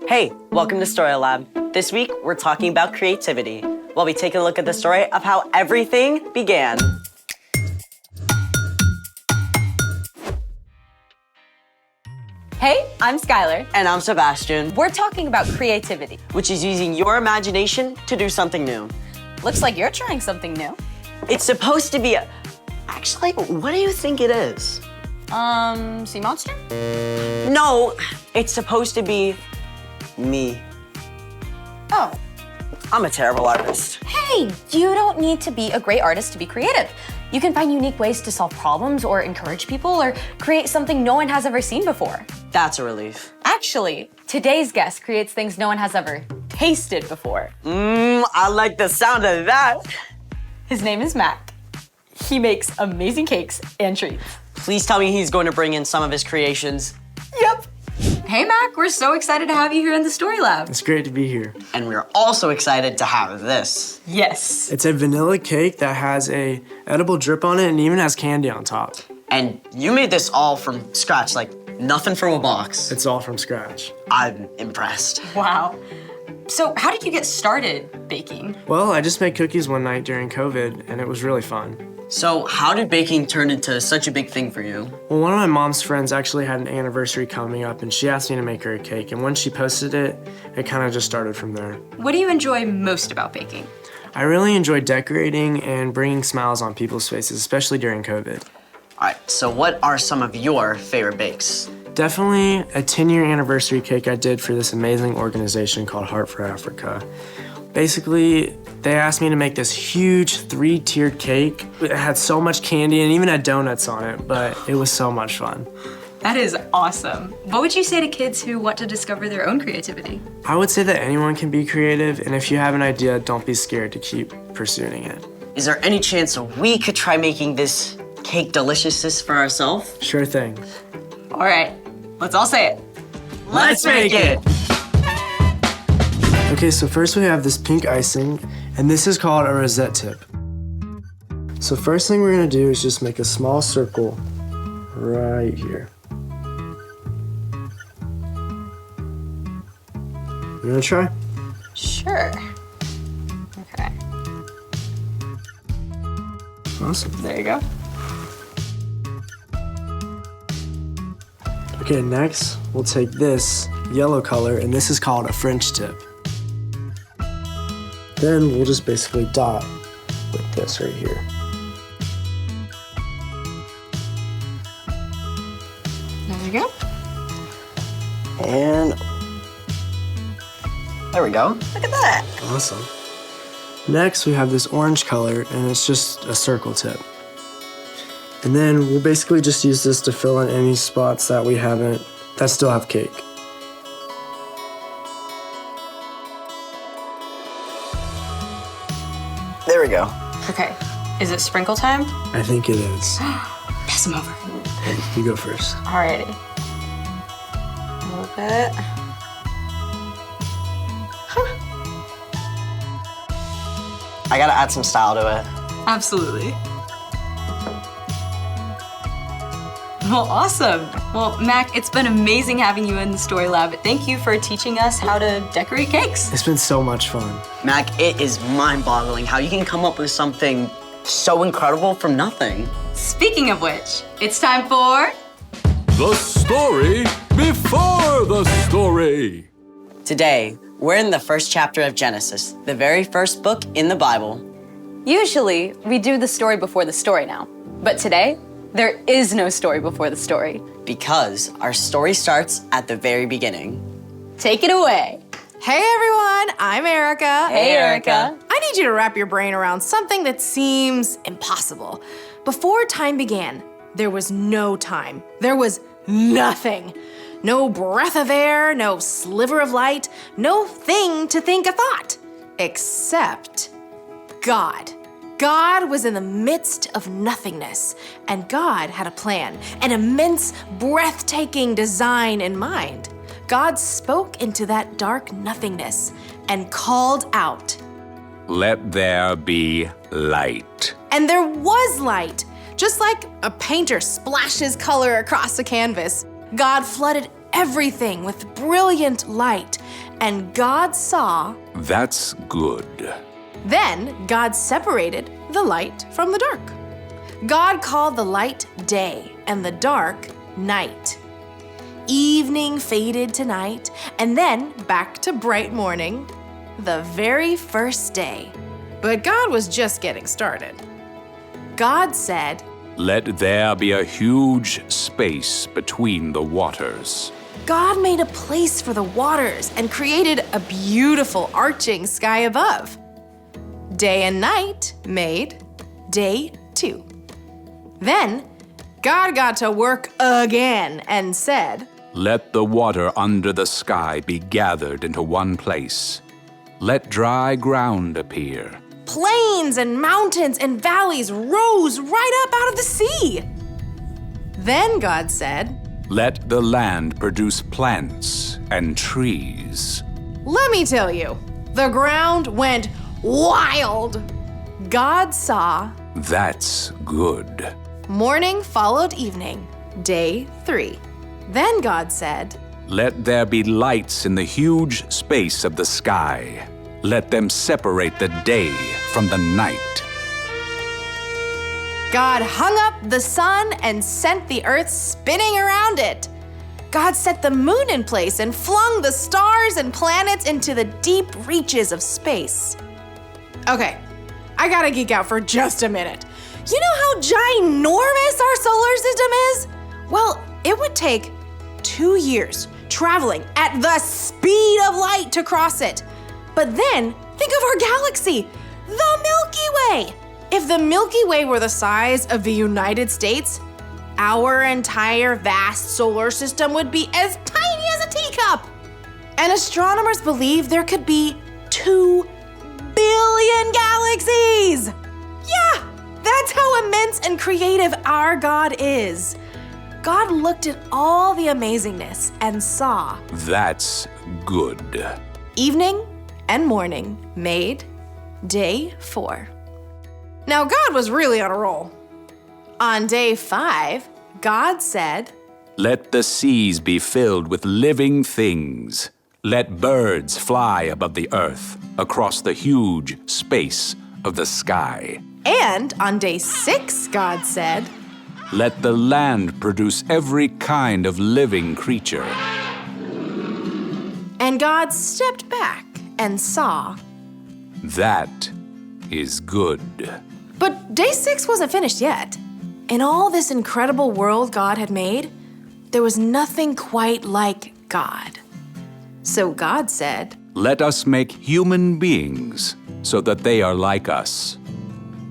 Hey, welcome to Story Lab. This week, we're talking about creativity. We'll be taking a look at the story of how everything began. Hey, I'm Skylar. And I'm Sebastian, We're talking about creativity. which is using your imagination to do something new. Looks like you're trying something new. It's supposed to be Actually, what do you think it is? Sea monster? No, it's supposed to be me. Oh. I'm a terrible artist. Hey, you don't need to be a great artist to be creative. You can find unique ways to solve problems or encourage people or create something no one has ever seen before. That's a relief. Actually, today's guest creates things no one has ever tasted before. I like the sound of that. His name is Mac. He makes amazing cakes and treats. Please tell me he's going to bring in some of his creations. Yep. Hey, Mac, we're so excited to have you here in the Story Lab. It's great to be here. And we're also excited to have this. Yes. It's a vanilla cake that has a edible drip on it and even has candy on top. And you made this all from scratch, like nothing from a box. It's all from scratch. I'm impressed. Wow. So how did you get started baking? Well, I just made cookies one night during COVID and it was really fun. So how did baking turn into such a big thing for you? Well, one of my mom's friends actually had an anniversary coming up and she asked me to make her a cake. And when she posted it, it kind of just started from there. What do you enjoy most about baking? I really enjoy decorating and bringing smiles on people's faces, especially during COVID. All right, so what are some of your favorite bakes? Definitely a 10-year anniversary cake I did for this amazing organization called Heart for Africa. Basically, they asked me to make this huge 3-tiered cake. It had so much candy and even had donuts on it, but it was so much fun. That is awesome. What would you say to kids who want to discover their own creativity? I would say that anyone can be creative, and if you have an idea, don't be scared to keep pursuing it. Is there any chance we could try making this cake deliciousness for ourselves? Sure thing. All right, let's all say it. Let's make it! Okay, so first we have this pink icing, and this is called a rosette tip. So first thing we're gonna do is just make a small circle right here. You wanna try? Sure. Okay, Awesome. there you go. Okay, next we'll take this yellow color, and this is called a French tip. Then we'll just basically dot with this right here. There you go. And there we go. Look at that. Awesome. Next, we have this orange color, and it's just a circle tip. And then we'll basically just use this to fill in any spots that that still have cake. There we go. Okay, is it sprinkle time? I think it is. Pass them over. You go first. Alrighty. A little bit. I gotta add some style to it. Absolutely. Well, awesome. Well, Mac, it's been amazing having you in the Story Lab. Thank you for teaching us how to decorate cakes. It's been so much fun. Mac, it is mind-boggling how you can come up with something so incredible from nothing. Speaking of which, it's time for... The story before the story. Today, we're in the first chapter of Genesis, the very first book in the Bible. Usually, we do the story before the story now. But today, there is no story before the story. Because our story starts at the very beginning. Take it away. Hey everyone, I'm Erica. Hey, Erica. I need you to wrap your brain around something that seems impossible. Before time began, there was no time. There was nothing. No breath of air, no sliver of light, no thing to think a thought. Except God. God was in the midst of nothingness, and God had a plan, an immense, breathtaking design in mind. God spoke into that dark nothingness and called out. Let there be light. And there was light. Just like a painter splashes color across a canvas, God flooded everything with brilliant light, and God saw. That's good. Then God separated the light from the dark. God called the light day and the dark night. Evening faded to night, and then back to bright morning, the very first day. But God was just getting started. God said, Let there be a huge space between the waters. God made a place for the waters and created a beautiful arching sky above. Day and night made day 2. Then God got to work again and said, Let the water under the sky be gathered into one place. Let dry ground appear. Plains and mountains and valleys rose right up out of the sea. Then God said, Let the land produce plants and trees. Let me tell you, the ground went wild. God saw. That's good. Morning followed evening, day 3. Then God said, Let there be lights in the huge space of the sky. Let them separate the day from the night. God hung up the sun and sent the earth spinning around it. God set the moon in place and flung the stars and planets into the deep reaches of space. Okay, I gotta geek out for just a minute. You know how ginormous our solar system is? Well, it would take 2 years traveling at the speed of light to cross it. But then, think of our galaxy, the Milky Way. If the Milky Way were the size of the United States, our entire vast solar system would be as tiny as a teacup. And astronomers believe there could be 2 billion galaxies. Yeah, that's how immense and creative our God is. God looked at all the amazingness and saw. That's good. Evening and morning made day 4. Now, God was really on a roll. On day 5, God said, Let the seas be filled with living things. Let birds fly above the earth, across the huge space of the sky. And on day 6, God said, Let the land produce every kind of living creature. And God stepped back and saw. That is good. But day 6 wasn't finished yet. In all this incredible world God had made, there was nothing quite like God. So God said, Let us make human beings so that they are like us.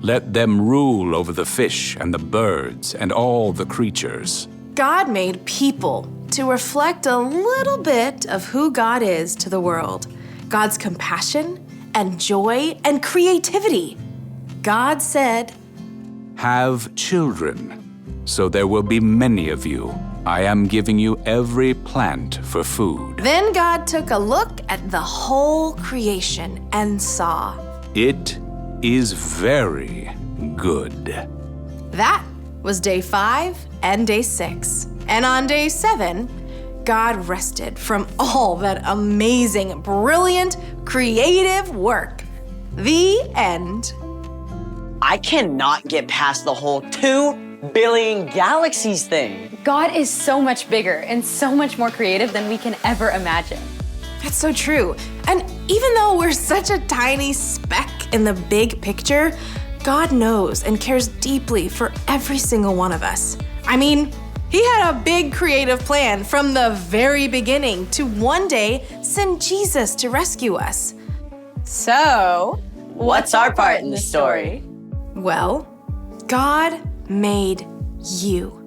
Let them rule over the fish and the birds and all the creatures. God made people to reflect a little bit of who God is to the world. God's compassion and joy and creativity. God said, Have children, so there will be many of you. I am giving you every plant for food. Then God took a look at the whole creation and saw. It is very good. That was day 5 and day 6. And on day 7, God rested from all that amazing, brilliant, creative work. The end. I cannot get past the whole 2 billion galaxies thing. God is so much bigger and so much more creative than we can ever imagine. That's so true. And even though we're such a tiny speck in the big picture, God knows and cares deeply for every single one of us. I mean, He had a big creative plan from the very beginning to one day send Jesus to rescue us. So, What's our part in the story? Well, God made you.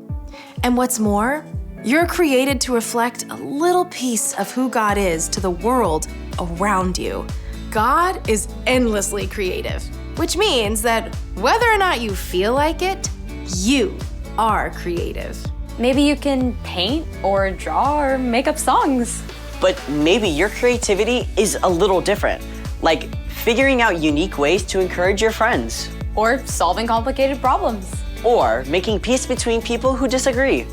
And what's more, you're created to reflect a little piece of who God is to the world around you. God is endlessly creative, which means that whether or not you feel like it, you are creative. maybe you can paint or draw or make up songs. But maybe your creativity is a little different, like figuring out unique ways to encourage your friends, Or solving complicated problems. or making peace between people who disagree.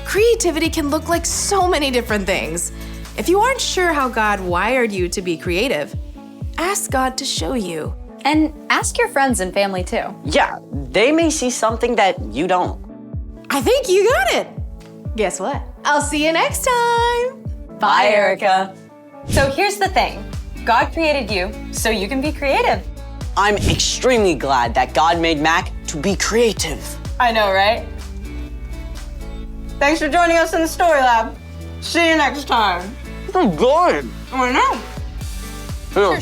Creativity can look like so many different things. If you aren't sure how God wired you to be creative, ask God to show you. And ask your friends and family too. Yeah, they may see something that you don't. I think you got it. Guess what? I'll see you next time. Bye, Erica. So here's the thing. God created you so you can be creative. I'm extremely glad that God made Mac to be creative. I know, right? Thanks for joining us in the Story Lab. See you next time. Oh, good. I know. Here.